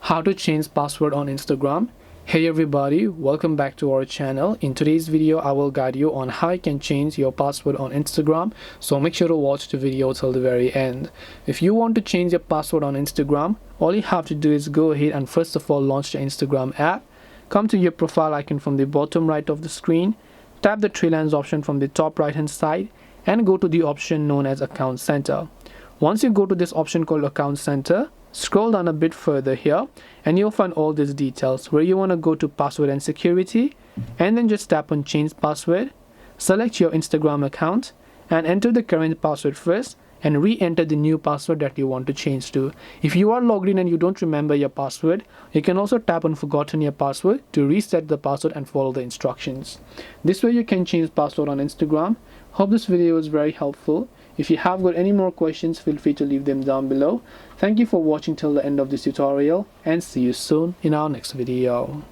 How to change password on Instagram. Hey everybody, welcome back to our channel. In today's video I will guide you on how you can change your password on Instagram, so make sure to watch the video till the very end. If you want to change your password on Instagram, all you have to do is go ahead and first of all launch the Instagram app. Come to your profile icon from the bottom right of the screen, tap the three lines option from the top right hand side and go to the option known as Account Center. Once you go to this option called Account Center, scroll down a bit further here and you'll find all these details where you want to go to password and security, and then just tap on change password. Select your Instagram account and enter the current password first and re-enter the new password that you want to change to. If you are logged in and you don't remember your password, you can also tap on forgotten your password to reset the password and follow the instructions. This way you can change password on Instagram. Hope this video is very helpful. If you have got any more questions, feel free to leave them down below. Thank you for watching till the end of this tutorial and see you soon in our next video.